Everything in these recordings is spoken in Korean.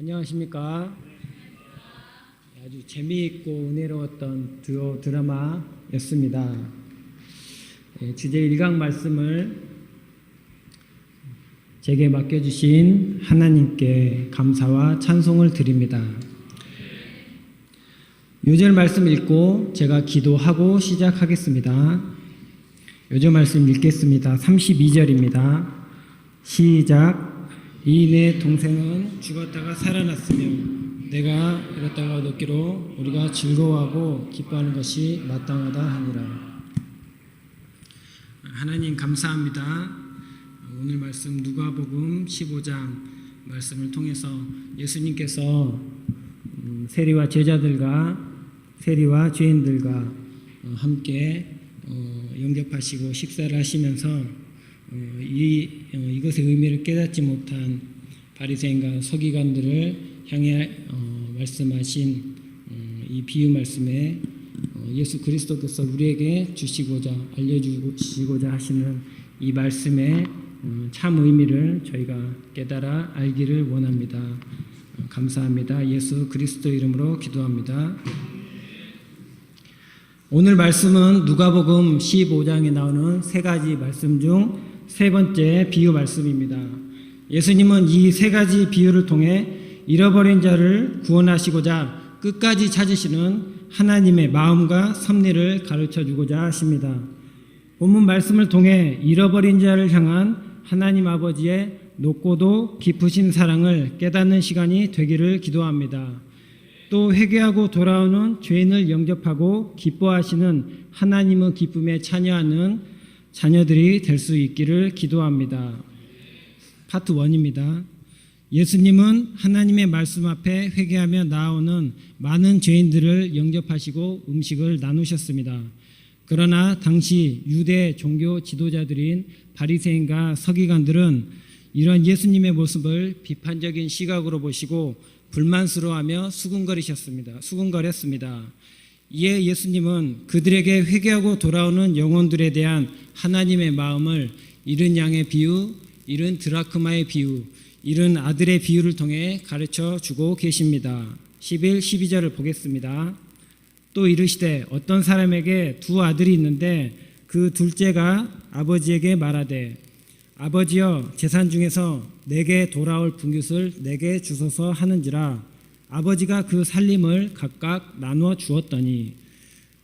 안녕하십니까. 아주 재미있고 은혜로웠던 드라마였습니다. 주제 1강 말씀을 제게 맡겨주신 하나님께 감사와 찬송을 드립니다. 요절 말씀 읽고 제가 기도하고 시작하겠습니다. 요절 말씀 읽겠습니다. 32절입니다. 시작. 이 내 동생은 죽었다가 살아났으며 내가 이렇다가 얻기로 우리가 즐거워하고 기뻐하는 것이 마땅하다 하니라. 하나님 감사합니다. 오늘 말씀 누가복음 15장 말씀을 통해서 예수님께서 세리와 제자들과 세리와 죄인들과 함께 영접하시고 식사를 하시면서 이것의 의미를 깨닫지 못한 바리새인과 서기관들을 향해 말씀하신 이 비유 말씀에 예수 그리스도께서 우리에게 주시고자 알려주시고자 하시는 이 말씀의 참 의미를 저희가 깨달아 알기를 원합니다. 감사합니다. 예수 그리스도 이름으로 기도합니다. 오늘 말씀은 누가복음 15장에 나오는 세 가지 말씀 중 세 번째 비유 말씀입니다. 예수님은 이 세 가지 비유를 통해 잃어버린 자를 구원하시고자 끝까지 찾으시는 하나님의 마음과 섭리를 가르쳐 주고자 하십니다. 본문 말씀을 통해 잃어버린 자를 향한 하나님 아버지의 높고도 깊으신 사랑을 깨닫는 시간이 되기를 기도합니다. 또 회개하고 돌아오는 죄인을 영접하고 기뻐하시는 하나님의 기쁨에 참여하는 자녀들이 될 수 있기를 기도합니다. 파트 1입니다. 예수님은 하나님의 말씀 앞에 회개하며 나아오는 많은 죄인들을 영접하시고 음식을 나누셨습니다. 그러나 당시 유대 종교 지도자들인 바리새인과 서기관들은 이런 예수님의 모습을 비판적인 시각으로 보시고 불만스러워하며 수군거렸습니다. 이에 예수님은 그들에게 회개하고 돌아오는 영혼들에 대한 하나님의 마음을 잃은 양의 비유, 잃은 드라크마의 비유, 잃은 아들의 비유를 통해 가르쳐 주고 계십니다. 11, 12절을 보겠습니다. 또 이르시되 어떤 사람에게 두 아들이 있는데 그 둘째가 아버지에게 말하되 아버지여 재산 중에서 내게 돌아올 분깃을 내게 주소서 하는지라. 아버지가 그 살림을 각각 나누어 주었더니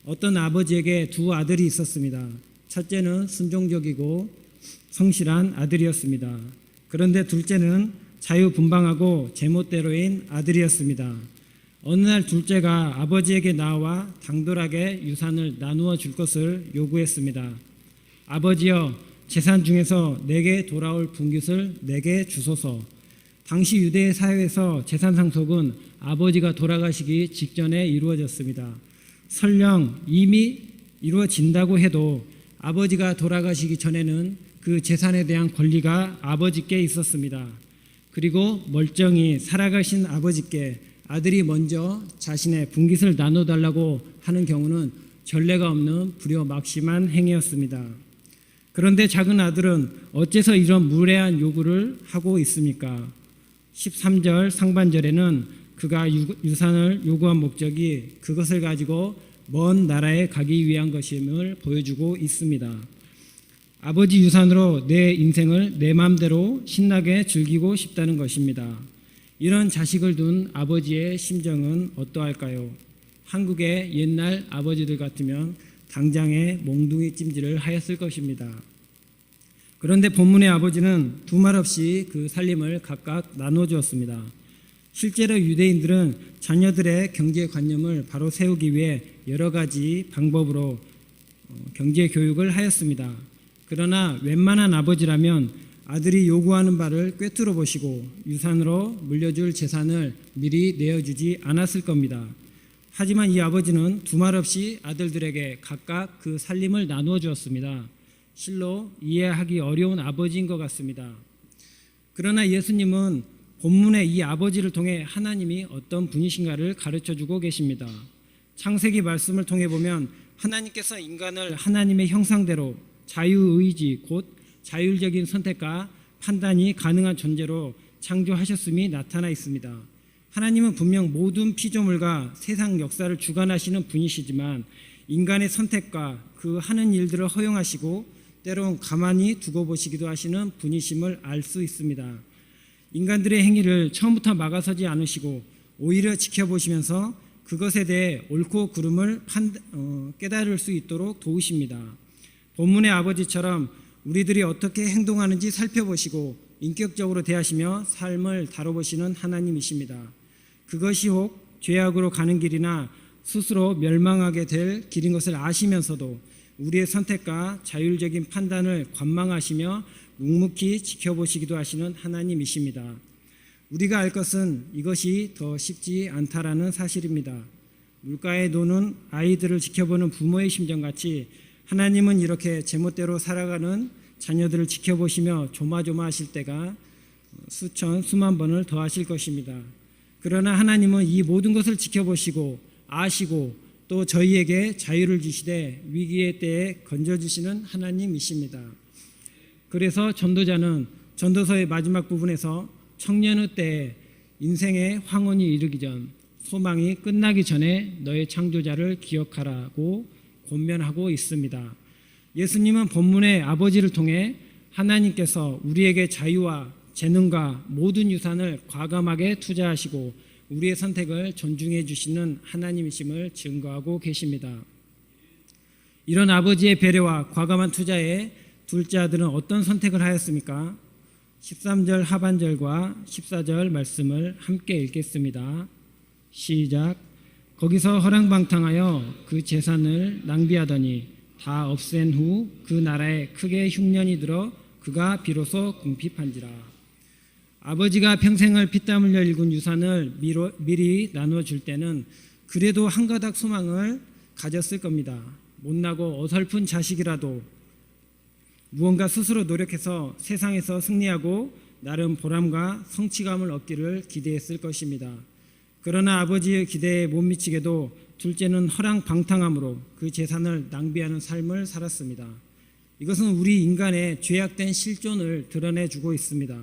어떤 아버지에게 두 아들이 있었습니다. 첫째는 순종적이고 성실한 아들이었습니다. 그런데 둘째는 자유분방하고 제멋대로인 아들이었습니다. 어느 날 둘째가 아버지에게 나와 당돌하게 유산을 나누어 줄 것을 요구했습니다. 아버지여 재산 중에서 내게 돌아올 분깃을 내게 주소서. 당시 유대 사회에서 재산 상속은 아버지가 돌아가시기 직전에 이루어졌습니다. 설령 이미 이루어진다고 해도 아버지가 돌아가시기 전에는 그 재산에 대한 권리가 아버지께 있었습니다. 그리고 멀쩡히 살아가신 아버지께 아들이 먼저 자신의 분깃을 나눠달라고 하는 경우는 전례가 없는 불효막심한 행위였습니다. 그런데 작은 아들은 어째서 이런 무례한 요구를 하고 있습니까? 13절 상반절에는 그가 유산을 요구한 목적이 그것을 가지고 먼 나라에 가기 위한 것임을 보여주고 있습니다. 아버지 유산으로 내 인생을 내 마음대로 신나게 즐기고 싶다는 것입니다. 이런 자식을 둔 아버지의 심정은 어떠할까요? 한국의 옛날 아버지들 같으면 당장에 몽둥이 찜질을 하였을 것입니다. 그런데 본문의 아버지는 두말 없이 그 살림을 각각 나눠주었습니다. 실제로 유대인들은 자녀들의 경제관념을 바로 세우기 위해 여러 가지 방법으로 경제교육을 하였습니다. 그러나 웬만한 아버지라면 아들이 요구하는 바를 꿰뚫어 보시고 유산으로 물려줄 재산을 미리 내어주지 않았을 겁니다. 하지만 이 아버지는 두말 없이 아들들에게 각각 그 살림을 나누어 주었습니다. 실로 이해하기 어려운 아버지인 것 같습니다. 그러나 예수님은 본문의 이 아버지를 통해 하나님이 어떤 분이신가를 가르쳐주고 계십니다. 창세기 말씀을 통해 보면 하나님께서 인간을 하나님의 형상대로 자유의지 곧 자율적인 선택과 판단이 가능한 존재로 창조하셨음이 나타나 있습니다. 하나님은 분명 모든 피조물과 세상 역사를 주관하시는 분이시지만 인간의 선택과 그 하는 일들을 허용하시고 때론 가만히 두고 보시기도 하시는 분이심을 알 수 있습니다. 인간들의 행위를 처음부터 막아서지 않으시고 오히려 지켜보시면서 그것에 대해 옳고 그름을 깨달을 수 있도록 도우십니다. 본문의 아버지처럼 우리들이 어떻게 행동하는지 살펴보시고 인격적으로 대하시며 삶을 다뤄보시는 하나님이십니다. 그것이 혹 죄악으로 가는 길이나 스스로 멸망하게 될 길인 것을 아시면서도 우리의 선택과 자율적인 판단을 관망하시며 묵묵히 지켜보시기도 하시는 하나님이십니다. 우리가 알 것은 이것이 더 쉽지 않다라는 사실입니다. 물가에 노는 아이들을 지켜보는 부모의 심정같이 하나님은 이렇게 제멋대로 살아가는 자녀들을 지켜보시며 조마조마하실 때가 수천 수만 번을 더하실 것입니다. 그러나 하나님은 이 모든 것을 지켜보시고 아시고 또 저희에게 자유를 주시되 위기의 때에 건져주시는 하나님이십니다. 그래서 전도자는 전도서의 마지막 부분에서 청년의 때에 인생의 황혼이 이르기 전 소망이 끝나기 전에 너의 창조자를 기억하라고 권면하고 있습니다. 예수님은 본문의 아버지를 통해 하나님께서 우리에게 자유와 재능과 모든 유산을 과감하게 투자하시고 우리의 선택을 존중해 주시는 하나님이심을 증거하고 계십니다. 이런 아버지의 배려와 과감한 투자에 둘째 아들은 어떤 선택을 하였습니까? 13절 하반절과 14절 말씀을 함께 읽겠습니다. 시작. 거기서 허랑방탕하여 그 재산을 낭비하더니 다 없앤 후 그 나라에 크게 흉년이 들어 그가 비로소 궁핍한지라. 아버지가 평생을 피땀 흘려 일군 유산을 미리 나누어 줄 때는 그래도 한 가닥 소망을 가졌을 겁니다. 못나고 어설픈 자식이라도 무언가 스스로 노력해서 세상에서 승리하고 나름 보람과 성취감을 얻기를 기대했을 것입니다. 그러나 아버지의 기대에 못 미치게도 둘째는 허랑방탕함으로 그 재산을 낭비하는 삶을 살았습니다. 이것은 우리 인간의 죄악된 실존을 드러내주고 있습니다.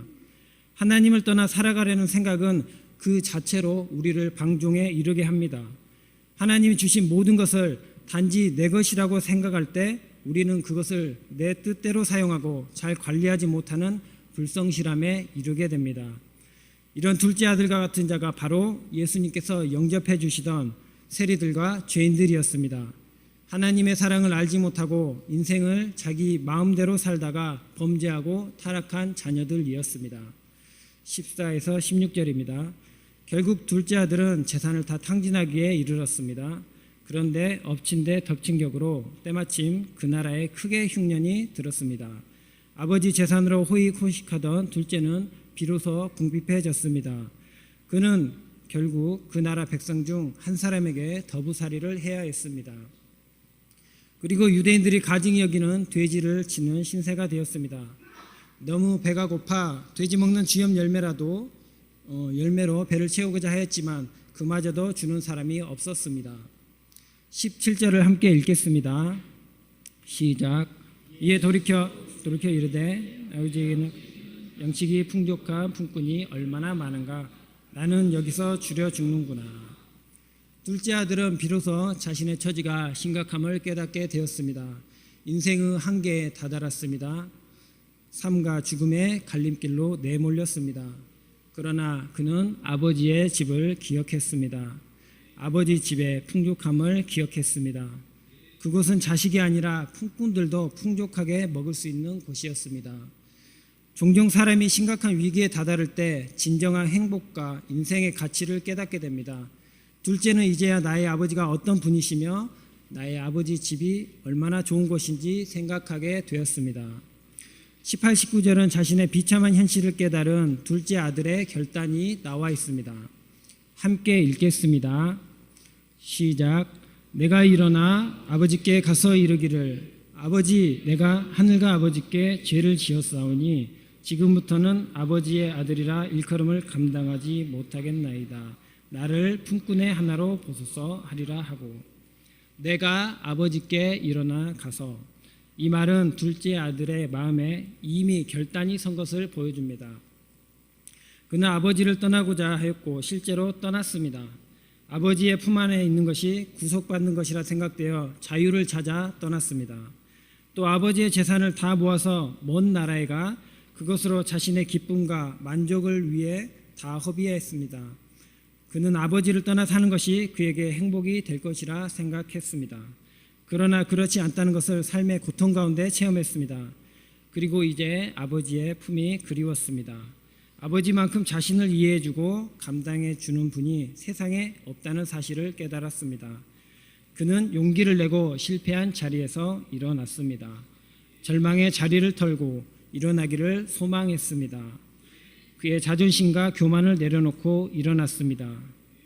하나님을 떠나 살아가려는 생각은 그 자체로 우리를 방종에 이르게 합니다. 하나님이 주신 모든 것을 단지 내 것이라고 생각할 때 우리는 그것을 내 뜻대로 사용하고 잘 관리하지 못하는 불성실함에 이르게 됩니다. 이런 둘째 아들과 같은 자가 바로 예수님께서 영접해 주시던 세리들과 죄인들이었습니다. 하나님의 사랑을 알지 못하고 인생을 자기 마음대로 살다가 범죄하고 타락한 자녀들이었습니다. 14에서 16절입니다. 결국 둘째 아들은 재산을 다 탕진하기에 이르렀습니다. 그런데 엎친 데 덮친 격으로 때마침 그 나라에 크게 흉년이 들었습니다. 아버지 재산으로 호의호식하던 둘째는 비로소 궁핍해졌습니다. 그는 결국 그 나라 백성 중 한 사람에게 더부살이를 해야 했습니다. 그리고 유대인들이 가증히 여기는 돼지를 치는 신세가 되었습니다. 너무 배가 고파 돼지 먹는 쥐염 열매라도 열매로 배를 채우고자 하였지만 그마저도 주는 사람이 없었습니다. 17절을 함께 읽겠습니다. 시작. 이에 돌이켜 이르되 아버지에게는 양식이 풍족한 품꾼이 얼마나 많은가. 나는 여기서 줄여 죽는구나. 둘째 아들은 비로소 자신의 처지가 심각함을 깨닫게 되었습니다. 인생의 한계에 다다랐습니다. 삶과 죽음의 갈림길로 내몰렸습니다. 그러나 그는 아버지의 집을 기억했습니다. 아버지 집의 풍족함을 기억했습니다. 그곳은 자식이 아니라 품꾼들도 풍족하게 먹을 수 있는 곳이었습니다. 종종 사람이 심각한 위기에 다다를 때 진정한 행복과 인생의 가치를 깨닫게 됩니다. 둘째는 이제야 나의 아버지가 어떤 분이시며 나의 아버지 집이 얼마나 좋은 곳인지 생각하게 되었습니다. 18, 19절은 자신의 비참한 현실을 깨달은 둘째 아들의 결단이 나와 있습니다. 함께 읽겠습니다. 시작. 내가 일어나 아버지께 가서 이르기를 아버지 내가 하늘과 아버지께 죄를 지었사오니 지금부터는 아버지의 아들이라 일컬음을 감당하지 못하겠나이다. 나를 품꾼의 하나로 보소서 하리라 하고 내가 아버지께 일어나 가서 이 말은 둘째 아들의 마음에 이미 결단이 선 것을 보여줍니다. 그는 아버지를 떠나고자 하였고 실제로 떠났습니다. 아버지의 품 안에 있는 것이 구속받는 것이라 생각되어 자유를 찾아 떠났습니다. 또 아버지의 재산을 다 모아서 먼 나라에 가 그것으로 자신의 기쁨과 만족을 위해 다 허비했습니다. 그는 아버지를 떠나 사는 것이 그에게 행복이 될 것이라 생각했습니다. 그러나 그렇지 않다는 것을 삶의 고통 가운데 체험했습니다. 그리고 이제 아버지의 품이 그리웠습니다. 아버지만큼 자신을 이해해주고 감당해주는 분이 세상에 없다는 사실을 깨달았습니다. 그는 용기를 내고 실패한 자리에서 일어났습니다. 절망의 자리를 털고 일어나기를 소망했습니다. 그의 자존심과 교만을 내려놓고 일어났습니다.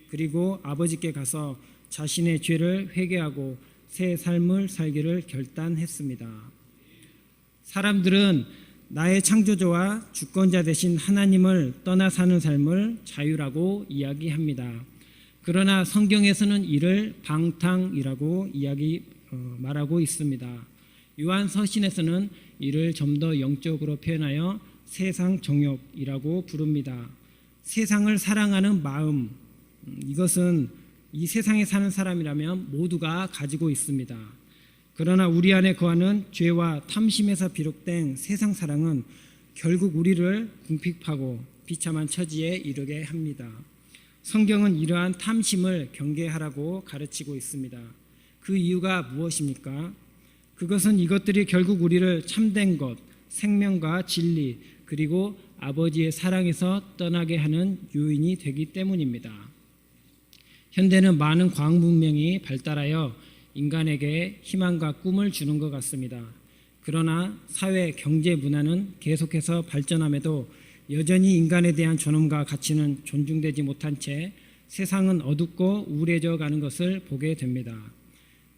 그리고 아버지께 가서 자신의 죄를 회개하고 새 삶을 살기를 결단했습니다. 사람들은 나의 창조주와 주권자 되신 하나님을 떠나 사는 삶을 자유라고 이야기합니다. 그러나 성경에서는 이를 방탕이라고 말하고 있습니다. 요한 서신에서는 이를 좀 더 영적으로 표현하여 세상 정욕이라고 부릅니다. 세상을 사랑하는 마음, 이것은 이 세상에 사는 사람이라면 모두가 가지고 있습니다. 그러나 우리 안에 거하는 죄와 탐심에서 비롯된 세상 사랑은 결국 우리를 궁핍하고 비참한 처지에 이르게 합니다. 성경은 이러한 탐심을 경계하라고 가르치고 있습니다. 그 이유가 무엇입니까? 그것은 이것들이 결국 우리를 참된 것, 생명과 진리, 그리고 아버지의 사랑에서 떠나게 하는 요인이 되기 때문입니다. 현대는 많은 과학 문명이 발달하여 인간에게 희망과 꿈을 주는 것 같습니다. 그러나 사회, 경제, 문화는 계속해서 발전함에도 여전히 인간에 대한 존엄과 가치는 존중되지 못한 채 세상은 어둡고 우울해져 가는 것을 보게 됩니다.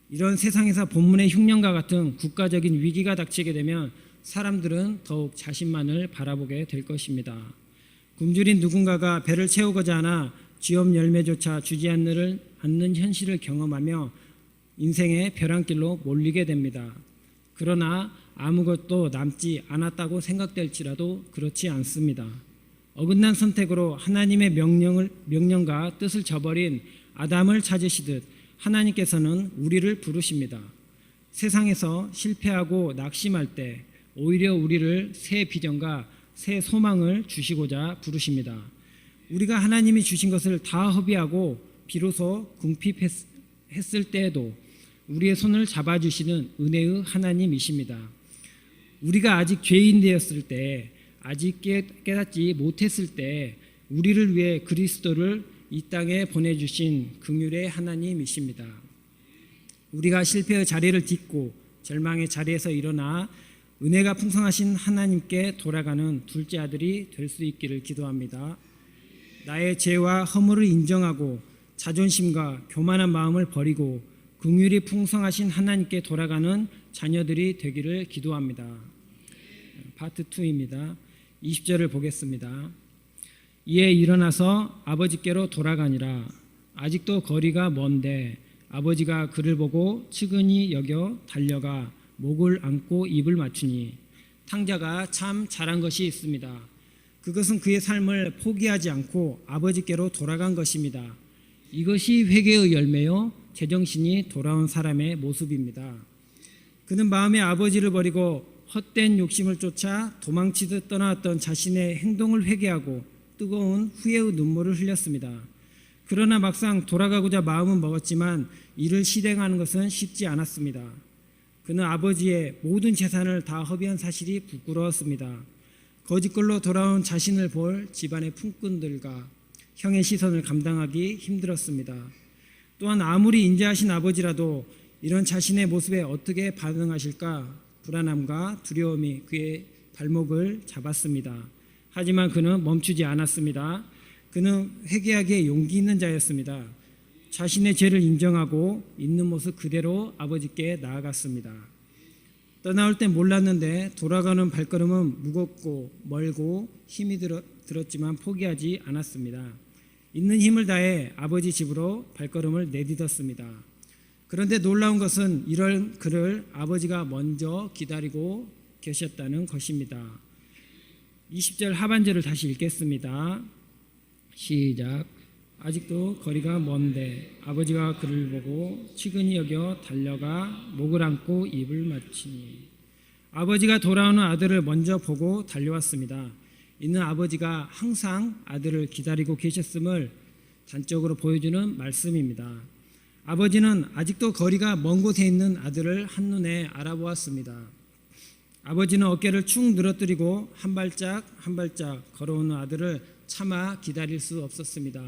이런 세상에서 본문의 흉년과 같은 국가적인 위기가 닥치게 되면 사람들은 더욱 자신만을 바라보게 될 것입니다. 굶주린 누군가가 배를 채우고자 하나 쥐업 열매조차 주지 않는 현실을 경험하며 인생의 벼랑길로 몰리게 됩니다. 그러나 아무것도 남지 않았다고 생각될지라도 그렇지 않습니다. 어긋난 선택으로 하나님의 명령과 뜻을 저버린 아담을 찾으시듯 하나님께서는 우리를 부르십니다. 세상에서 실패하고 낙심할 때 오히려 우리를 새 비전과 새 소망을 주시고자 부르십니다. 우리가 하나님이 주신 것을 다 허비하고 비로소 궁핍했을 때에도 우리의 손을 잡아주시는 은혜의 하나님이십니다. 우리가 아직 죄인 되었을 때, 아직 깨닫지 못했을 때 우리를 위해 그리스도를 이 땅에 보내주신 긍휼의 하나님이십니다. 우리가 실패의 자리를 딛고 절망의 자리에서 일어나 은혜가 풍성하신 하나님께 돌아가는 둘째 아들이 될 수 있기를 기도합니다. 나의 죄와 허물을 인정하고 자존심과 교만한 마음을 버리고 긍휼이 풍성하신 하나님께 돌아가는 자녀들이 되기를 기도합니다. 파트 2입니다. 20절을 보겠습니다. 이에 일어나서 아버지께로 돌아가니라. 아직도 거리가 먼데 아버지가 그를 보고 측은히 여겨 달려가 목을 안고 입을 맞추니 탕자가 참 잘한 것이 있습니다. 그것은 그의 삶을 포기하지 않고 아버지께로 돌아간 것입니다. 이것이 회개의 열매요 제정신이 돌아온 사람의 모습입니다. 그는 마음에 아버지를 버리고 헛된 욕심을 쫓아 도망치듯 떠나왔던 자신의 행동을 회개하고 뜨거운 후회의 눈물을 흘렸습니다. 그러나 막상 돌아가고자 마음은 먹었지만 이를 실행하는 것은 쉽지 않았습니다. 그는 아버지의 모든 재산을 다 허비한 사실이 부끄러웠습니다. 거짓걸로 돌아온 자신을 볼 집안의 품꾼들과 형의 시선을 감당하기 힘들었습니다. 또한 아무리 인자하신 아버지라도 이런 자신의 모습에 어떻게 반응하실까 불안함과 두려움이 그의 발목을 잡았습니다. 하지만 그는 멈추지 않았습니다. 그는 회개하기에 용기 있는 자였습니다. 자신의 죄를 인정하고 있는 모습 그대로 아버지께 나아갔습니다. 떠나올 땐 몰랐는데 돌아가는 발걸음은 무겁고 멀고 힘이 들었지만 포기하지 않았습니다. 있는 힘을 다해 아버지 집으로 발걸음을 내딛었습니다. 그런데 놀라운 것은 이런 그를 아버지가 먼저 기다리고 계셨다는 것입니다. 20절 하반절을 다시 읽겠습니다. 시작. 아직도 거리가 먼데 아버지가 그를 보고 측은히 여겨 달려가 목을 안고 입을 맞추니. 아버지가 돌아오는 아들을 먼저 보고 달려왔습니다. 이는 아버지가 항상 아들을 기다리고 계셨음을 단적으로 보여주는 말씀입니다. 아버지는 아직도 거리가 먼 곳에 있는 아들을 한눈에 알아보았습니다. 아버지는 어깨를 축 늘어뜨리고 한 발짝 한 발짝 걸어오는 아들을 차마 기다릴 수 없었습니다.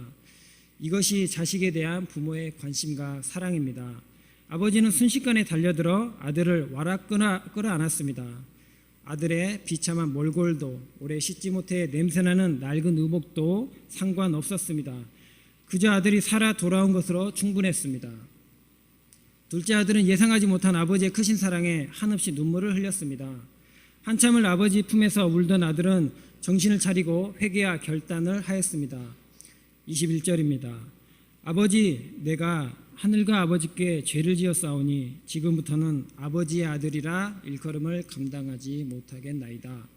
이것이 자식에 대한 부모의 관심과 사랑입니다. 아버지는 순식간에 달려들어 아들을 와락 끌어안았습니다. 아들의 비참한 몰골도 오래 씻지 못해 냄새나는 낡은 의복도 상관없었습니다. 그저 아들이 살아 돌아온 것으로 충분했습니다. 둘째 아들은 예상하지 못한 아버지의 크신 사랑에 한없이 눈물을 흘렸습니다. 한참을 아버지 품에서 울던 아들은 정신을 차리고 회개와 결단을 하였습니다. 21절입니다. 아버지, 내가 하늘과 아버지께 죄를 지었사오니 지금부터는 아버지의 아들이라 일컬음을 감당하지 못하겠나이다.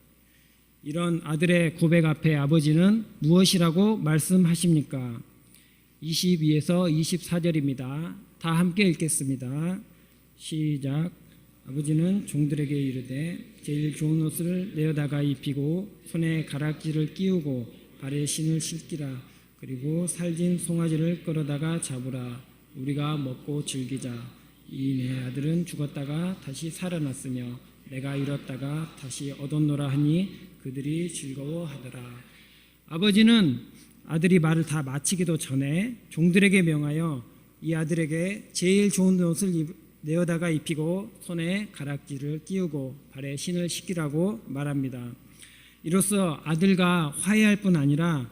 이런 아들의 고백 앞에 아버지는 무엇이라고 말씀하십니까? 22에서 24절입니다. 다 함께 읽겠습니다. 시작. 아버지는 종들에게 이르되 제일 좋은 옷을 내어다가 입히고 손에 가락지를 끼우고 발에 신을 신기라. 그리고 살진 송아지를 끌어다가 잡으라. 우리가 먹고 즐기자. 이 내 아들은 죽었다가 다시 살아났으며 내가 잃었다가 다시 얻었노라 하니 그들이 즐거워하더라. 아버지는 아들이 말을 다 마치기도 전에 종들에게 명하여 이 아들에게 제일 좋은 옷을 내어다가 입히고 손에 가락지를 끼우고 발에 신을 신기라고 말합니다. 이로써 아들과 화해할 뿐 아니라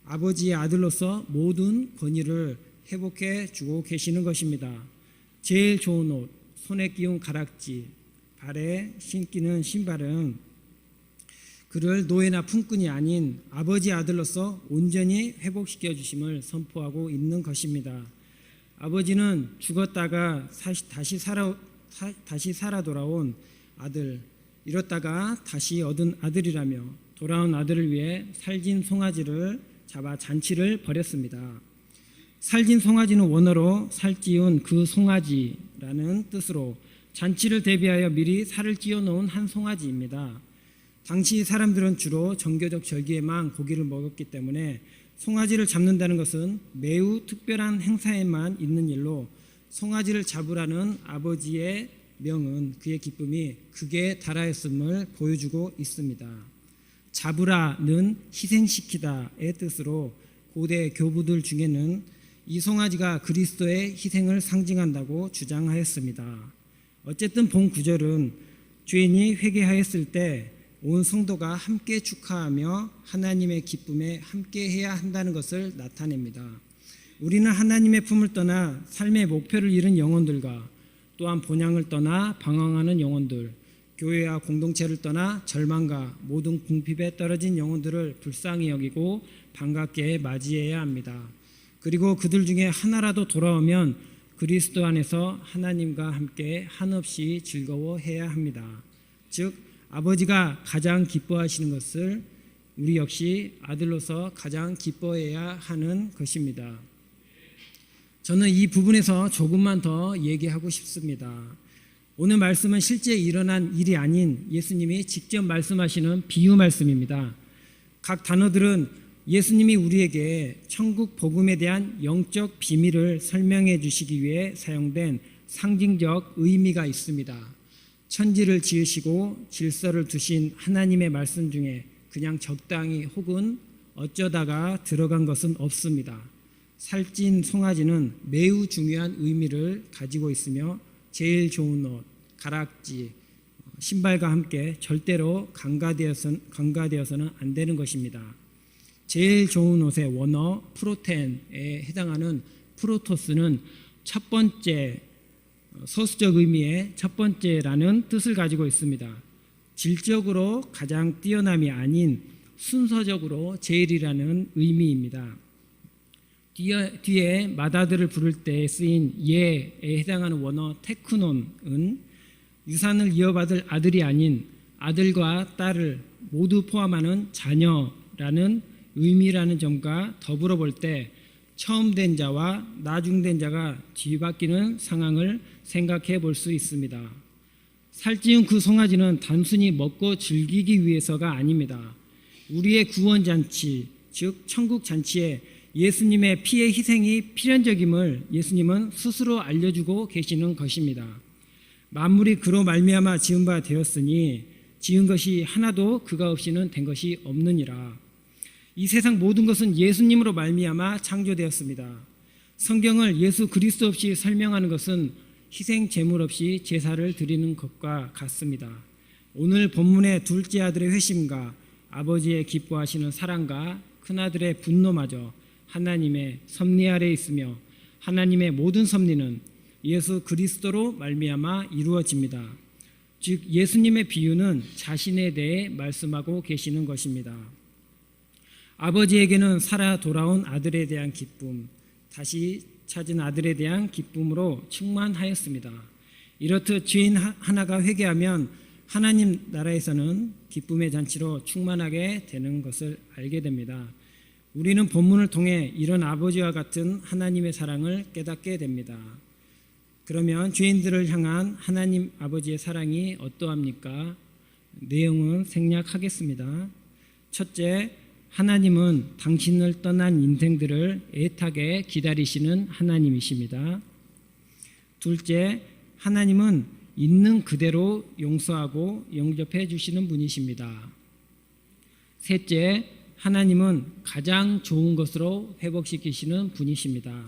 아버지의 아들로서 모든 권위를 회복해 주고 계시는 것입니다. 제일 좋은 옷, 손에 끼운 가락지, 발에 신기는 신발은 그를 노예나 품꾼이 아닌 아버지 아들로서 온전히 회복시켜 주심을 선포하고 있는 것입니다. 아버지는 죽었다가 다시 살아 돌아온 아들, 잃었다가 다시 얻은 아들이라며 돌아온 아들을 위해 살진 송아지를 잡아 잔치를 벌였습니다. 살진 송아지는 원어로 살찌운 그 송아지라는 뜻으로 잔치를 대비하여 미리 살을 찌어 놓은 한 송아지입니다. 당시 사람들은 주로 정교적 절기에만 고기를 먹었기 때문에 송아지를 잡는다는 것은 매우 특별한 행사에만 있는 일로 송아지를 잡으라는 아버지의 명은 그의 기쁨이 극에 달하였음을 보여주고 있습니다. 잡으라는 희생시키다의 뜻으로 고대 교부들 중에는 이 송아지가 그리스도의 희생을 상징한다고 주장하였습니다. 어쨌든 본 구절은 죄인이 회개하였을 때 온 성도가 함께 축하하며 하나님의 기쁨에 함께해야 한다는 것을 나타냅니다. 우리는 하나님의 품을 떠나 삶의 목표를 잃은 영혼들과 또한 본향을 떠나 방황하는 영혼들, 교회와 공동체를 떠나 절망과 모든 궁핍에 떨어진 영혼들을 불쌍히 여기고 반갑게 맞이해야 합니다. 그리고 그들 중에 하나라도 돌아오면 그리스도 안에서 하나님과 함께 한없이 즐거워해야 합니다. 즉 아버지가 가장 기뻐하시는 것을 우리 역시 아들로서 가장 기뻐해야 하는 것입니다. 저는 이 부분에서 조금만 더 얘기하고 싶습니다. 오늘 말씀은 실제 일어난 일이 아닌 예수님이 직접 말씀하시는 비유 말씀입니다. 각 단어들은 예수님이 우리에게 천국 복음에 대한 영적 비밀을 설명해 주시기 위해 사용된 상징적 의미가 있습니다. 천지를 지으시고 질서를 두신 하나님의 말씀 중에 그냥 적당히 혹은 어쩌다가 들어간 것은 없습니다. 살찐 송아지는 매우 중요한 의미를 가지고 있으며 제일 좋은 옷, 가락지, 신발과 함께 절대로 간과되어서는 안 되는 것입니다. 제일 좋은 옷의 원어 프로텐에 해당하는 프로토스는 첫 번째, 서술적 의미의 첫 번째라는 뜻을 가지고 있습니다. 질적으로 가장 뛰어남이 아닌 순서적으로 제일이라는 의미입니다. 뒤에 마다들을 부를 때 쓰인 예에 해당하는 원어 테크논은 유산을 이어받을 아들이 아닌 아들과 딸을 모두 포함하는 자녀라는 의미라는 점과 더불어 볼 때 처음 된 자와 나중된 자가 뒤바뀌는 상황을 생각해 볼 수 있습니다. 살찌운 그 송아지는 단순히 먹고 즐기기 위해서가 아닙니다. 우리의 구원 잔치, 즉 천국 잔치에 예수님의 피의 희생이 필연적임을 예수님은 스스로 알려주고 계시는 것입니다. 만물이 그로 말미암아 지은 바 되었으니 지은 것이 하나도 그가 없이는 된 것이 없느니라. 이 세상 모든 것은 예수님으로 말미암아 창조되었습니다. 성경을 예수 그리스도 없이 설명하는 것은 희생 제물 없이 제사를 드리는 것과 같습니다. 오늘 본문의 둘째 아들의 회심과 아버지의 기뻐하시는 사랑과 큰아들의 분노마저 하나님의 섭리 아래 있으며 하나님의 모든 섭리는 예수 그리스도로 말미암아 이루어집니다. 즉 예수님의 비유는 자신에 대해 말씀하고 계시는 것입니다. 아버지에게는 살아 돌아온 아들에 대한 기쁨, 다시 찾은 아들에 대한 기쁨으로 충만하였습니다. 이렇듯 죄인 하나가 회개하면 하나님 나라에서는 기쁨의 잔치로 충만하게 되는 것을 알게 됩니다. 우리는 본문을 통해 이런 아버지와 같은 하나님의 사랑을 깨닫게 됩니다. 그러면 죄인들을 향한 하나님 아버지의 사랑이 어떠합니까? 내용은 생략하겠습니다. 첫째, 하나님은 당신을 떠난 인생들을 애타게 기다리시는 하나님이십니다. 둘째, 하나님은 있는 그대로 용서하고 영접해 주시는 분이십니다. 셋째, 하나님은 가장 좋은 것으로 회복시키시는 분이십니다.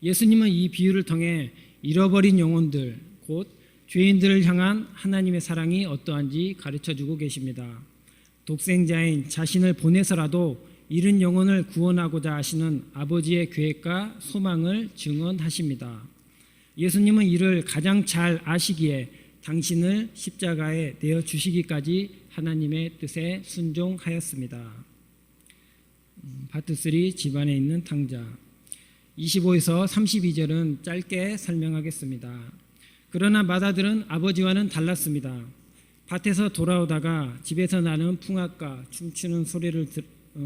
예수님은 이 비유를 통해 잃어버린 영혼들, 곧 죄인들을 향한 하나님의 사랑이 어떠한지 가르쳐주고 계십니다. 독생자인 자신을 보내서라도 잃은 영혼을 구원하고자 하시는 아버지의 계획과 소망을 증언하십니다. 예수님은 이를 가장 잘 아시기에 당신을 십자가에 내어주시기까지 하나님의 뜻에 순종하였습니다. 파트 3 집안에 있는 탕자 25에서 32절은 짧게 설명하겠습니다. 그러나 맏아들은 아버지와는 달랐습니다. 밭에서 돌아오다가 집에서 나는 풍악과 춤추는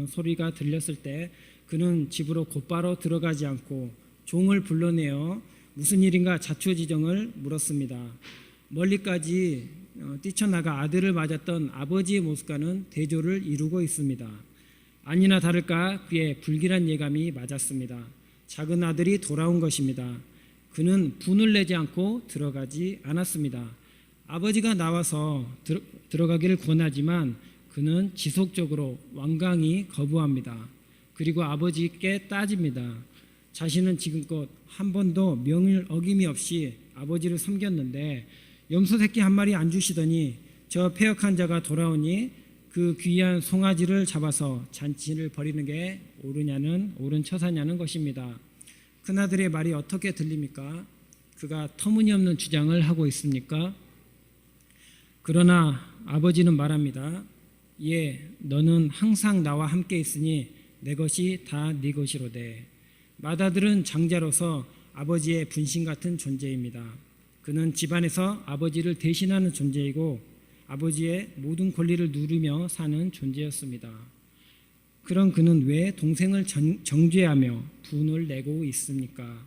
소리가 들렸을 때 그는 집으로 곧바로 들어가지 않고 종을 불러내어 무슨 일인가 자초지종을 물었습니다. 멀리까지 뛰쳐나가 아들을 맞았던 아버지의 모습과는 대조를 이루고 있습니다. 아니나 다를까 그의 불길한 예감이 맞았습니다. 작은 아들이 돌아온 것입니다. 그는 분을 내지 않고 들어가지 않았습니다. 아버지가 나와서 들어가기를 권하지만 그는 지속적으로 완강히 거부합니다. 그리고 아버지께 따집니다. 자신은 지금껏 한 번도 명을 어김이 없이 아버지를 섬겼는데 염소 새끼 한 마리 안 주시더니 저 패역한 자가 돌아오니 그 귀한 송아지를 잡아서 잔치를 벌이는 게 옳은 처사냐는 것입니다. 큰아들의 말이 어떻게 들립니까? 그가 터무니없는 주장을 하고 있습니까? 그러나 아버지는 말합니다. 예, 너는 항상 나와 함께 있으니 내 것이 다 네 것이로되. 맏아들은 장자로서 아버지의 분신 같은 존재입니다. 그는 집안에서 아버지를 대신하는 존재이고 아버지의 모든 권리를 누리며 사는 존재였습니다. 그런 그는 왜 동생을 정죄하며 분을 내고 있습니까?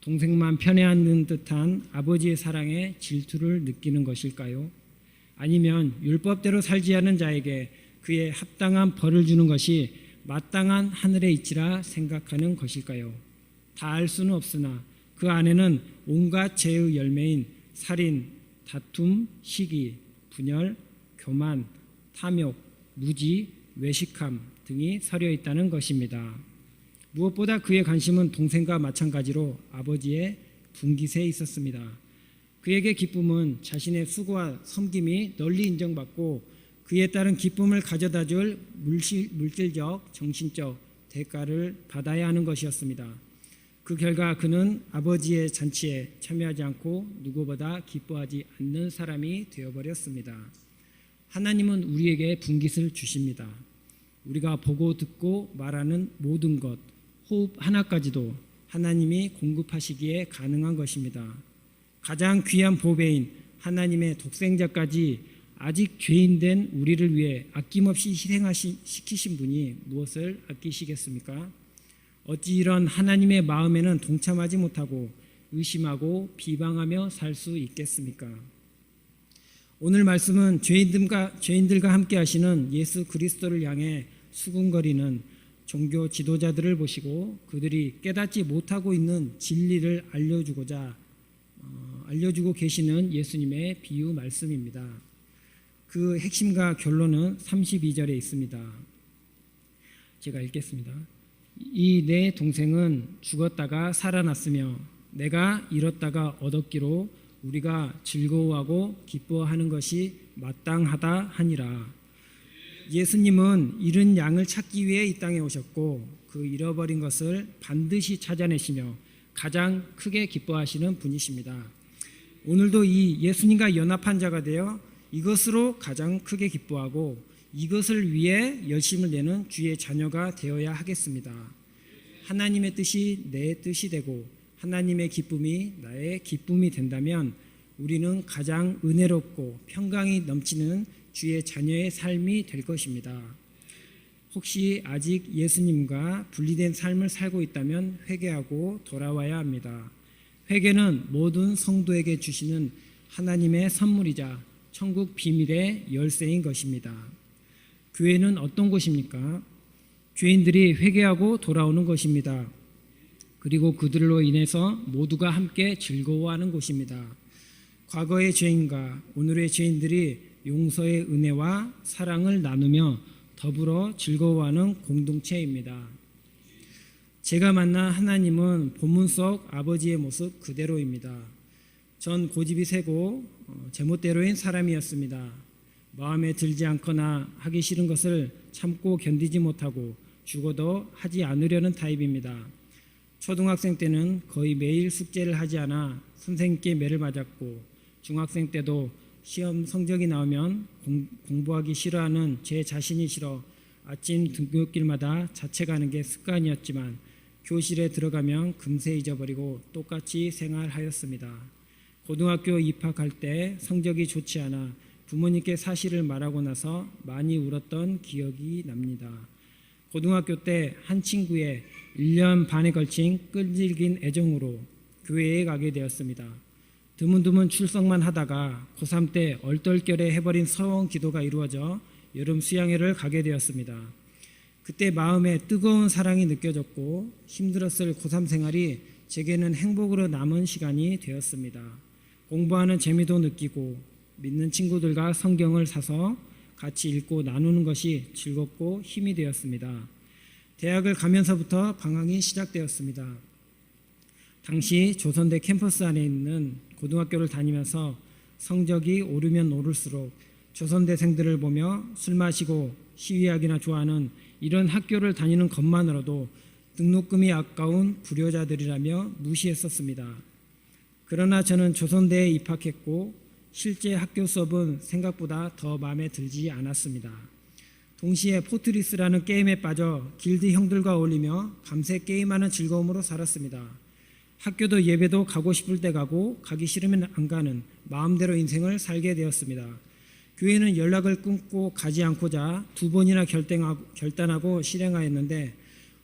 동생만 편애하는 듯한 아버지의 사랑에 질투를 느끼는 것일까요? 아니면 율법대로 살지 않은 자에게 그의 합당한 벌을 주는 것이 마땅한 하늘의 이치라 생각하는 것일까요? 다 알 수는 없으나 그 안에는 온갖 죄의 열매인 살인, 다툼, 시기, 분열, 교만, 탐욕, 무지, 외식함 등이 서려 있다는 것입니다. 무엇보다 그의 관심은 동생과 마찬가지로 아버지의 분깃에 있었습니다. 그에게 기쁨은 자신의 수고와 섬김이 널리 인정받고 그에 따른 기쁨을 가져다줄 물질적, 정신적 대가를 받아야 하는 것이었습니다. 그 결과 그는 아버지의 잔치에 참여하지 않고 누구보다 기뻐하지 않는 사람이 되어버렸습니다. 하나님은 우리에게 분깃을 주십니다. 우리가 보고 듣고 말하는 모든 것, 호흡 하나까지도 하나님이 공급하시기에 가능한 것입니다. 가장 귀한 보배인 하나님의 독생자까지 아직 죄인된 우리를 위해 아낌없이 희생시키신 분이 무엇을 아끼시겠습니까? 어찌 이런 하나님의 마음에는 동참하지 못하고 의심하고 비방하며 살 수 있겠습니까? 오늘 말씀은 죄인들과 함께 하시는 예수 그리스도를 향해 수군거리는 종교 지도자들을 보시고 그들이 깨닫지 못하고 있는 진리를 알려주고 계시는 예수님의 비유 말씀입니다. 그 핵심과 결론은 32절에 있습니다. 제가 읽겠습니다. 이 내 동생은 죽었다가 살아났으며 내가 잃었다가 얻었기로 우리가 즐거워하고 기뻐하는 것이 마땅하다 하니라. 예수님은 잃은 양을 찾기 위해 이 땅에 오셨고 그 잃어버린 것을 반드시 찾아내시며 가장 크게 기뻐하시는 분이십니다. 오늘도 이 예수님과 연합한 자가 되어 이것으로 가장 크게 기뻐하고 이것을 위해 열심을 내는 주의 자녀가 되어야 하겠습니다. 하나님의 뜻이 내 뜻이 되고 하나님의 기쁨이 나의 기쁨이 된다면 우리는 가장 은혜롭고 평강이 넘치는 주의 자녀의 삶이 될 것입니다. 혹시 아직 예수님과 분리된 삶을 살고 있다면 회개하고 돌아와야 합니다. 회개는 모든 성도에게 주시는 하나님의 선물이자 천국 비밀의 열쇠인 것입니다. 교회는 어떤 곳입니까? 죄인들이 회개하고 돌아오는 것입니다. 그리고 그들로 인해서 모두가 함께 즐거워하는 곳입니다. 과거의 죄인과 오늘의 죄인들이 용서의 은혜와 사랑을 나누며 더불어 즐거워하는 공동체입니다. 제가 만난 하나님은 본문 속 아버지의 모습 그대로입니다. 전 고집이 세고 제멋대로인 사람이었습니다. 마음에 들지 않거나 하기 싫은 것을 참고 견디지 못하고 죽어도 하지 않으려는 타입입니다. 초등학생 때는 거의 매일 숙제를 하지 않아 선생님께 매를 맞았고 중학생 때도 시험 성적이 나오면 공부하기 싫어하는 제 자신이 싫어 아침 등굣길마다 자책하는 게 습관이었지만 교실에 들어가면 금세 잊어버리고 똑같이 생활하였습니다. 고등학교 입학할 때 성적이 좋지 않아 부모님께 사실을 말하고 나서 많이 울었던 기억이 납니다. 고등학교 때 한 친구의 1년 반에 걸친 끈질긴 애정으로 교회에 가게 되었습니다. 드문드문 출석만 하다가 고3 때 얼떨결에 해버린 서원 기도가 이루어져 여름 수양회를 가게 되었습니다. 그때 마음에 뜨거운 사랑이 느껴졌고 힘들었을 고3 생활이 제게는 행복으로 남은 시간이 되었습니다. 공부하는 재미도 느끼고 믿는 친구들과 성경을 사서 같이 읽고 나누는 것이 즐겁고 힘이 되었습니다. 대학을 가면서부터 방황이 시작되었습니다. 당시 조선대 캠퍼스 안에 있는 고등학교를 다니면서 성적이 오르면 오를수록 조선대생들을 보며 술 마시고 시위하기나 좋아하는 이런 학교를 다니는 것만으로도 등록금이 아까운 불효자들이라며 무시했었습니다. 그러나 저는 조선대에 입학했고 실제 학교 수업은 생각보다 더 마음에 들지 않았습니다. 동시에 포트리스라는 게임에 빠져 길드 형들과 어울리며 밤새 게임하는 즐거움으로 살았습니다. 학교도 예배도 가고 싶을 때 가고 가기 싫으면 안 가는 마음대로 인생을 살게 되었습니다. 교회는 연락을 끊고 가지 않고자 2번이나 결단하고 실행하였는데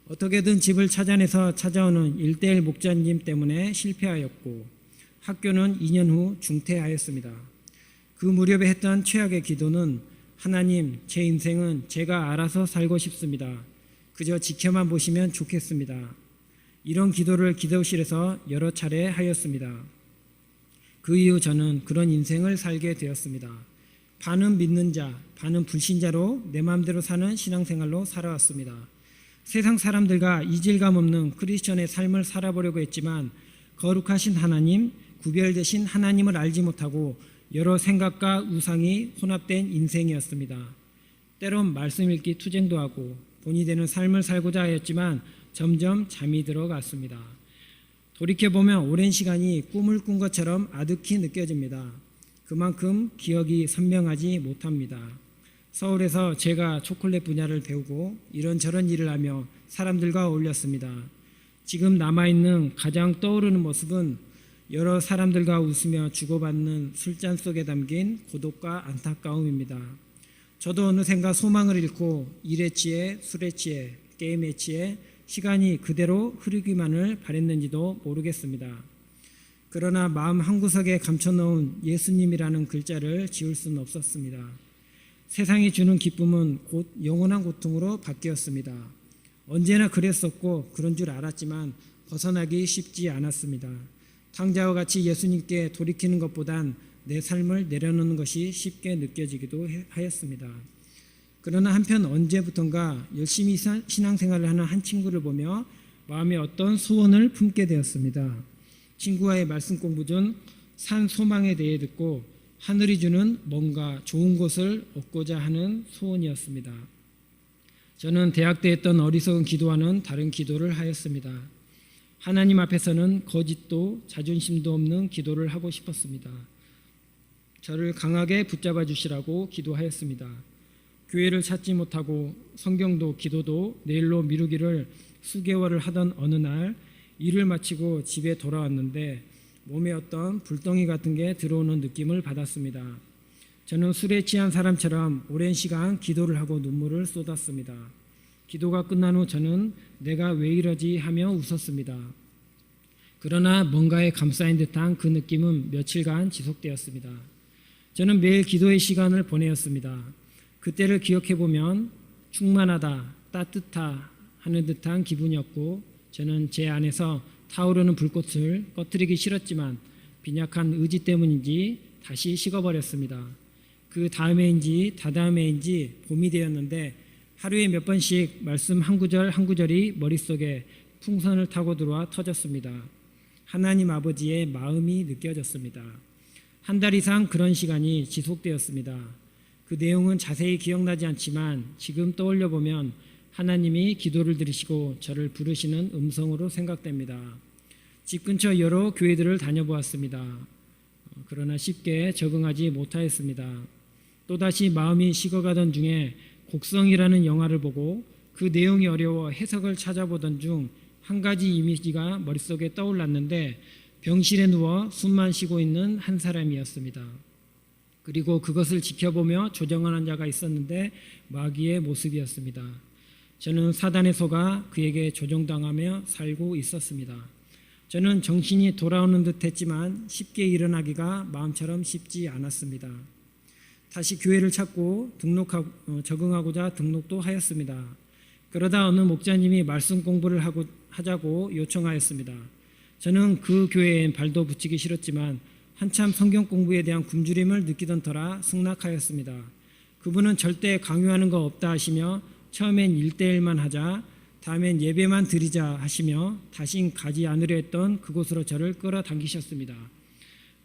어떻게든 집을 찾아내서 찾아오는 1:1 목자님 때문에 실패하였고 학교는 2년 후 중퇴하였습니다. 그 무렵에 했던 최악의 기도는 하나님, 제 인생은 제가 알아서 살고 싶습니다. 그저 지켜만 보시면 좋겠습니다. 이런 기도를 기도실에서 여러 차례 하였습니다. 그 이후 저는 그런 인생을 살게 되었습니다. 반은 믿는 자, 반은 불신자로 내 마음대로 사는 신앙생활로 살아왔습니다. 세상 사람들과 이질감 없는 크리스천의 삶을 살아보려고 했지만 거룩하신 하나님, 구별되신 하나님을 알지 못하고 여러 생각과 우상이 혼합된 인생이었습니다. 때론 말씀 읽기 투쟁도 하고 본이 되는 삶을 살고자 하였지만 점점 잠이 들어갔습니다. 돌이켜보면 오랜 시간이 꿈을 꾼 것처럼 아득히 느껴집니다. 그만큼 기억이 선명하지 못합니다. 서울에서 제가 초콜릿 분야를 배우고 이런저런 일을 하며 사람들과 어울렸습니다. 지금 남아있는 가장 떠오르는 모습은 여러 사람들과 웃으며 주고받는 술잔 속에 담긴 고독과 안타까움입니다. 저도 어느샌가 소망을 잃고 일에 취해 술에 취해 게임에 취해 시간이 그대로 흐르기만을 바랬는지도 모르겠습니다. 그러나 마음 한구석에 감춰놓은 예수님이라는 글자를 지울 수는 없었습니다. 세상이 주는 기쁨은 곧 영원한 고통으로 바뀌었습니다. 언제나 그랬었고 그런 줄 알았지만 벗어나기 쉽지 않았습니다. 탕자와 같이 예수님께 돌이키는 것보단 내 삶을 내려놓는 것이 쉽게 느껴지기도 하였습니다. 그러나 한편 언제부턴가 열심히 신앙생활을 하는 한 친구를 보며 마음에 어떤 소원을 품게 되었습니다. 친구와의 말씀 공부 중 산 소망에 대해 듣고 하늘이 주는 뭔가 좋은 것을 얻고자 하는 소원이었습니다. 저는 대학 때 했던 어리석은 기도와는 다른 기도를 하였습니다. 하나님 앞에서는 거짓도 자존심도 없는 기도를 하고 싶었습니다. 저를 강하게 붙잡아 주시라고 기도하였습니다. 교회를 찾지 못하고 성경도 기도도 내일로 미루기를 수개월을 하던 어느 날 일을 마치고 집에 돌아왔는데 몸에 어떤 불덩이 같은 게 들어오는 느낌을 받았습니다. 저는 술에 취한 사람처럼 오랜 시간 기도를 하고 눈물을 쏟았습니다. 기도가 끝난 후 저는 내가 왜 이러지 하며 웃었습니다. 그러나 뭔가에 감싸인 듯한 그 느낌은 며칠간 지속되었습니다. 저는 매일 기도의 시간을 보내었습니다. 그때를 기억해보면 충만하다, 따뜻하다 하는 듯한 기분이었고 저는 제 안에서 타오르는 불꽃을 꺼뜨리기 싫었지만 빈약한 의지 때문인지 다시 식어버렸습니다. 그 다음해인지 다다음해인지 봄이 되었는데 하루에 몇 번씩 말씀 한 구절 한 구절이 머릿속에 풍선을 타고 들어와 터졌습니다. 하나님 아버지의 마음이 느껴졌습니다. 한 달 이상 그런 시간이 지속되었습니다. 그 내용은 자세히 기억나지 않지만 지금 떠올려 보면 하나님이 기도를 들으시고 저를 부르시는 음성으로 생각됩니다. 집 근처 여러 교회들을 다녀보았습니다. 그러나 쉽게 적응하지 못하였습니다. 또다시 마음이 식어가던 중에 곡성이라는 영화를 보고 그 내용이 어려워 해석을 찾아보던 중 한 가지 이미지가 머릿속에 떠올랐는데 병실에 누워 숨만 쉬고 있는 한 사람이었습니다. 그리고 그것을 지켜보며 조정하는 자가 있었는데 마귀의 모습이었습니다. 저는 사단에 속아 그에게 조종당하며 살고 있었습니다. 저는 정신이 돌아오는 듯 했지만 쉽게 일어나기가 마음처럼 쉽지 않았습니다. 다시 교회를 찾고 적응하고자 등록도 하였습니다. 그러다 어느 목자님이 말씀 공부를 하자고 요청하였습니다. 저는 그 교회엔 발도 붙이기 싫었지만 한참 성경 공부에 대한 굶주림을 느끼던 터라 승낙하였습니다. 그분은 절대 강요하는 거 없다 하시며 처음엔 1:1만 하자, 다음엔 예배만 드리자 하시며 다신 가지 않으려 했던 그곳으로 저를 끌어당기셨습니다.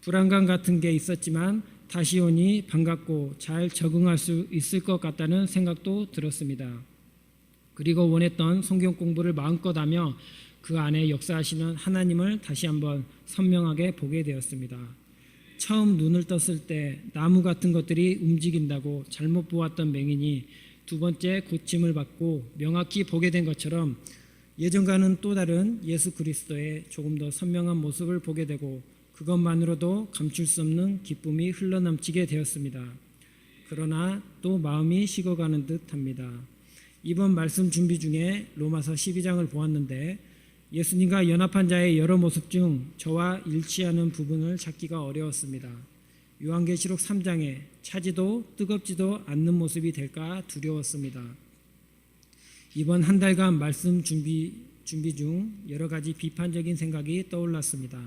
불안감 같은 게 있었지만 다시 오니 반갑고 잘 적응할 수 있을 것 같다는 생각도 들었습니다. 그리고 원했던 성경 공부를 마음껏 하며 그 안에 역사하시는 하나님을 다시 한번 선명하게 보게 되었습니다. 처음 눈을 떴을 때 나무 같은 것들이 움직인다고 잘못 보았던 맹인이 두 번째 고침을 받고 명확히 보게 된 것처럼 예전과는 또 다른 예수 그리스도의 조금 더 선명한 모습을 보게 되고 그것만으로도 감출 수 없는 기쁨이 흘러넘치게 되었습니다. 그러나 또 마음이 식어가는 듯합니다. 이번 말씀 준비 중에 로마서 12장을 보았는데 예수님과 연합한 자의 여러 모습 중 저와 일치하는 부분을 찾기가 어려웠습니다. 요한계시록 3장에 차지도 뜨겁지도 않는 모습이 될까 두려웠습니다. 이번 한 달간 말씀 준비 중 여러 가지 비판적인 생각이 떠올랐습니다.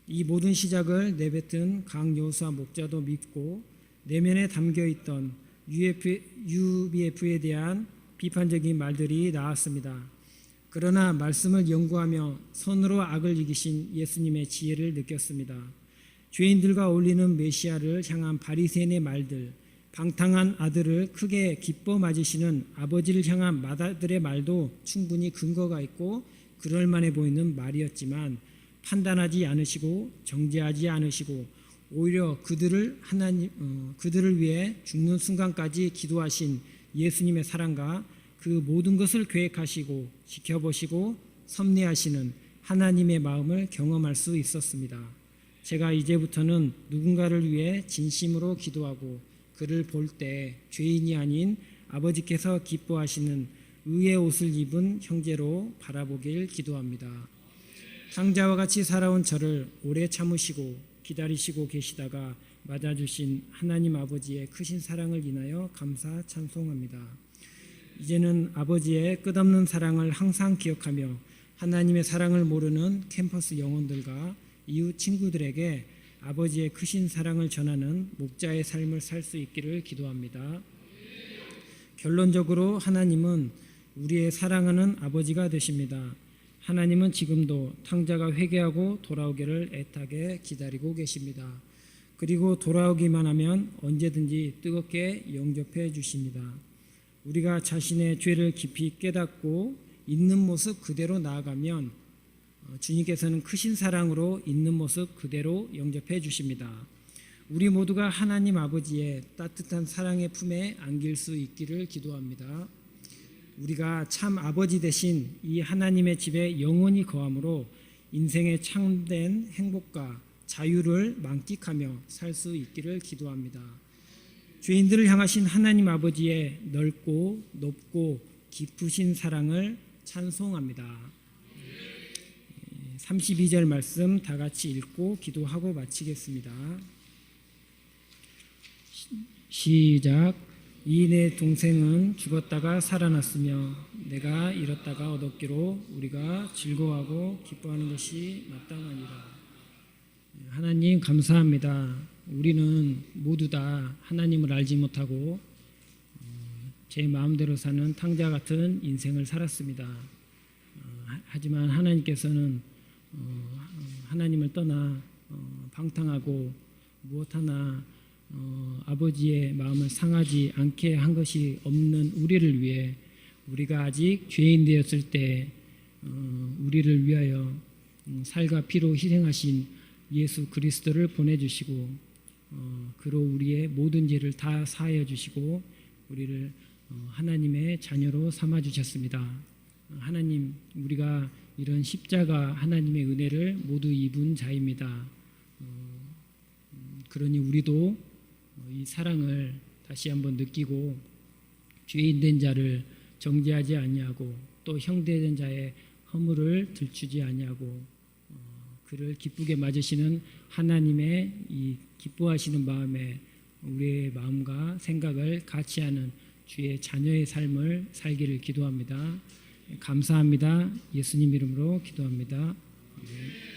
이 모든 시작을 내뱉은 강요사 목자도 믿고 내면에 담겨있던 UBF에 대한 비판적인 말들이 나왔습니다. 그러나 말씀을 연구하며 선으로 악을 이기신 예수님의 지혜를 느꼈습니다. 죄인들과 어울리는 메시아를 향한 바리새인의 말들, 방탕한 아들을 크게 기뻐 맞으시는 아버지를 향한 맏아들의 말도 충분히 근거가 있고 그럴만해 보이는 말이었지만 판단하지 않으시고 정죄하지 않으시고 오히려 그들을 위해 죽는 순간까지 기도하신 예수님의 사랑과 그 모든 것을 계획하시고 지켜보시고 섭리하시는 하나님의 마음을 경험할 수 있었습니다. 제가 이제부터는 누군가를 위해 진심으로 기도하고 그를 볼 때 죄인이 아닌 아버지께서 기뻐하시는 의의 옷을 입은 형제로 바라보길 기도합니다. 탕자와 같이 살아온 저를 오래 참으시고 기다리시고 계시다가 맞아주신 하나님 아버지의 크신 사랑을 인하여 감사 찬송합니다. 이제는 아버지의 끝없는 사랑을 항상 기억하며 하나님의 사랑을 모르는 캠퍼스 영혼들과 이웃 친구들에게 아버지의 크신 사랑을 전하는 목자의 삶을 살 수 있기를 기도합니다. 결론적으로 하나님은 우리의 사랑하는 아버지가 되십니다. 하나님은 지금도 탕자가 회개하고 돌아오기를 애타게 기다리고 계십니다. 그리고 돌아오기만 하면 언제든지 뜨겁게 영접해 주십니다. 우리가 자신의 죄를 깊이 깨닫고 있는 모습 그대로 나아가면 주님께서는 크신 사랑으로 있는 모습 그대로 영접해 주십니다. 우리 모두가 하나님 아버지의 따뜻한 사랑의 품에 안길 수 있기를 기도합니다. 우리가 참 아버지 대신 이 하나님의 집에 영원히 거함으로 인생의 참된 행복과 자유를 만끽하며 살 수 있기를 기도합니다. 죄인들을 향하신 하나님 아버지의 넓고 높고 깊으신 사랑을 찬송합니다. 32절 말씀 다 같이 읽고 기도하고 마치겠습니다. 시작. 이 내 동생은 죽었다가 살아났으며 내가 잃었다가 얻었기로 우리가 즐거워하고 기뻐하는 것이 마땅하니라. 하나님 감사합니다. 우리는 모두 다 하나님을 알지 못하고 제 마음대로 사는 탕자 같은 인생을 살았습니다. 하지만 하나님께서는 하나님을 떠나 방탕하고 무엇 하나 아버지의 마음을 상하지 않게 한 것이 없는 우리를 위해 우리가 아직 죄인 되었을 때 우리를 위하여 살과 피로 희생하신 예수 그리스도를 보내주시고 그로 우리의 모든 죄를 다 사하여 주시고 우리를 하나님의 자녀로 삼아주셨습니다. 하나님, 우리가 이런 십자가 하나님의 은혜를 모두 입은 자입니다. 그러니 우리도 이 사랑을 다시 한번 느끼고 죄인 된 자를 정죄하지 아니하고 또 형제된 자의 허물을 들추지 아니하고 그를 기쁘게 맞으시는 하나님의 이 기뻐하시는 마음에 우리의 마음과 생각을 같이 하는 주의 자녀의 삶을 살기를 기도합니다. 감사합니다. 예수님 이름으로 기도합니다. 네.